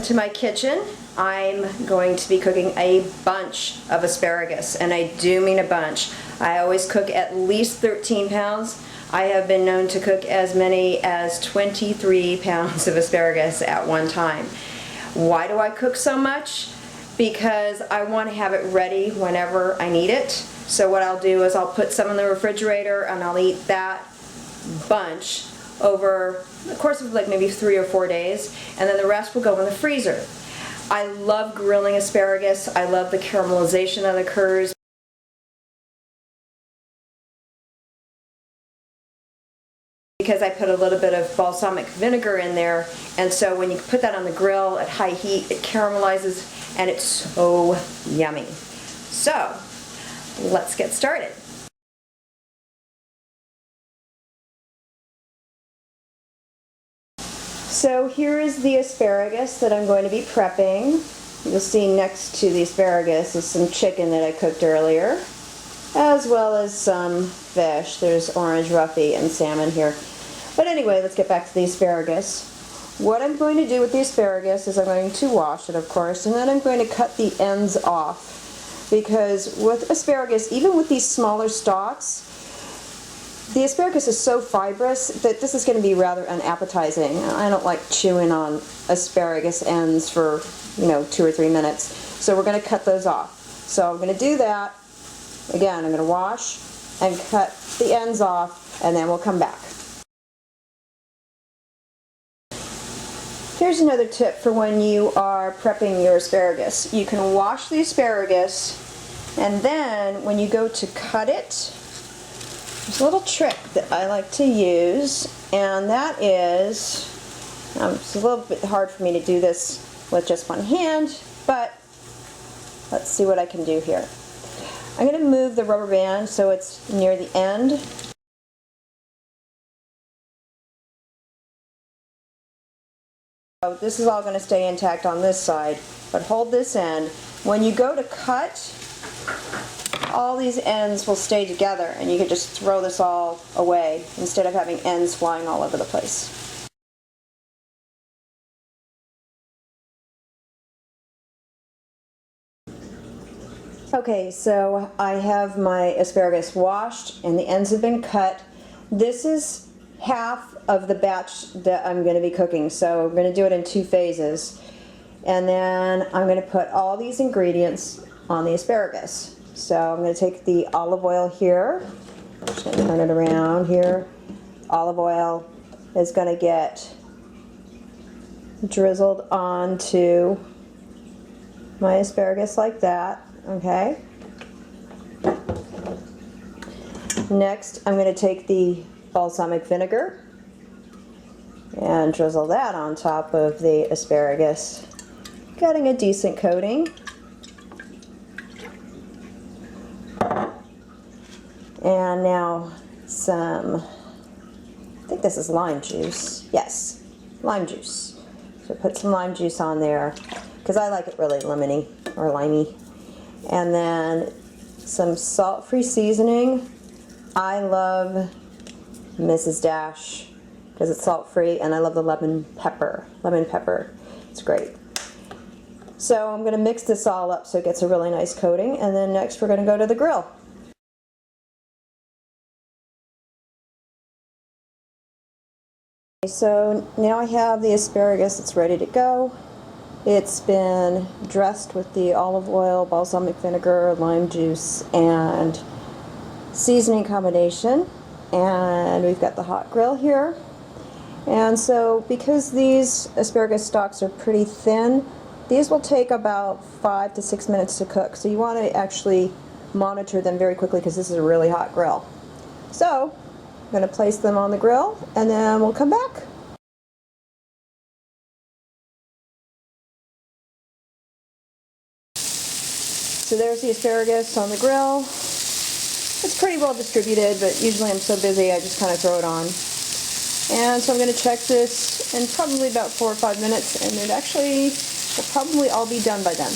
to my kitchen. I'm going to be cooking a bunch of asparagus, and I do mean a bunch. I always cook at least 13 pounds. I have been known to cook as many as 23 pounds of asparagus at one time. Why do I cook so much? Because I want to have it ready whenever I need it. So what I'll do is I'll put some in the refrigerator and I'll eat that bunch over the course of like maybe 3 or 4 days, and then the rest will go in the freezer. I love grilling asparagus. I love the caramelization that occurs because I put a little bit of balsamic vinegar in there, and so when you put that on the grill at high heat, it caramelizes and it's so yummy. So let's get started. So here is the asparagus that I'm going to be prepping. You'll see next to the asparagus is some chicken that I cooked earlier, as well as some fish. There's orange roughy and salmon here. But anyway, let's get back to the asparagus. What I'm going to do with the asparagus is I'm going to wash it, of course, and then I'm going to cut the ends off. Because with asparagus, even with these smaller stalks, the asparagus is so fibrous that this is going to be rather unappetizing. I don't like chewing on asparagus ends for, 2 or 3 minutes. So we're going to cut those off. So I'm going to do that. Again, I'm going to wash and cut the ends off, and then we'll come back. Here's another tip for when you are prepping your asparagus. You can wash the asparagus, and then when you go to cut it, there's a little trick that I like to use, and that is, it's a little bit hard for me to do this with just one hand, but let's see what I can do here. I'm going to move the rubber band so it's near the end. So this is all going to stay intact on this side, but hold this end. When you go to cut, all these ends will stay together, and you can just throw this all away instead of having ends flying all over the place. Okay, so I have my asparagus washed and the ends have been cut. This is half of the batch that I'm going to be cooking, so I'm going to do it in 2 phases. And then I'm going to put all these ingredients on the asparagus. So I'm going to take the olive oil here, I'm just going to turn it around here. Olive oil is going to get drizzled onto my asparagus like that, okay? Next, I'm going to take the balsamic vinegar and drizzle that on top of the asparagus, getting a decent coating. And now some, I think this is lime juice. Yes, lime juice. So put some lime juice on there because I like it really lemony or limey. And then some salt-free seasoning. I love Mrs. Dash because it's salt-free, and I love the lemon pepper. Lemon pepper, it's great. So I'm going to mix this all up so it gets a really nice coating, and then next we're going to go to the grill. So now I have the asparagus, it's ready to go. It's been dressed with the olive oil, balsamic vinegar, lime juice, and seasoning combination. And we've got the hot grill here. And so because these asparagus stalks are pretty thin, these will take about 5 to 6 minutes to cook. So you want to actually monitor them very quickly because this is a really hot grill. So I'm going to place them on the grill, and then we'll come back. So there's the asparagus on the grill. It's pretty well distributed, but usually I'm so busy I just kind of throw it on. And so I'm going to check this in probably about 4 or 5 minutes, and it actually will probably all be done by then.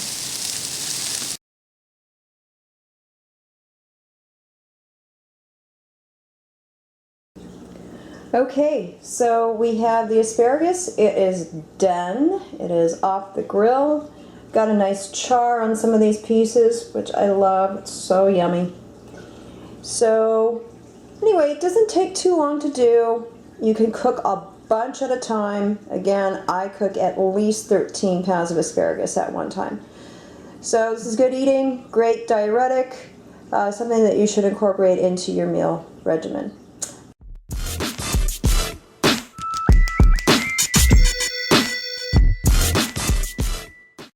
Okay, so we have the asparagus. It is done. It is off the grill. Got a nice char on some of these pieces, which I love. It's so yummy. So anyway, it doesn't take too long to do. You can cook a bunch at a time. Again, I cook at least 13 pounds of asparagus at one time. So this is good eating, great diuretic, something that you should incorporate into your meal regimen.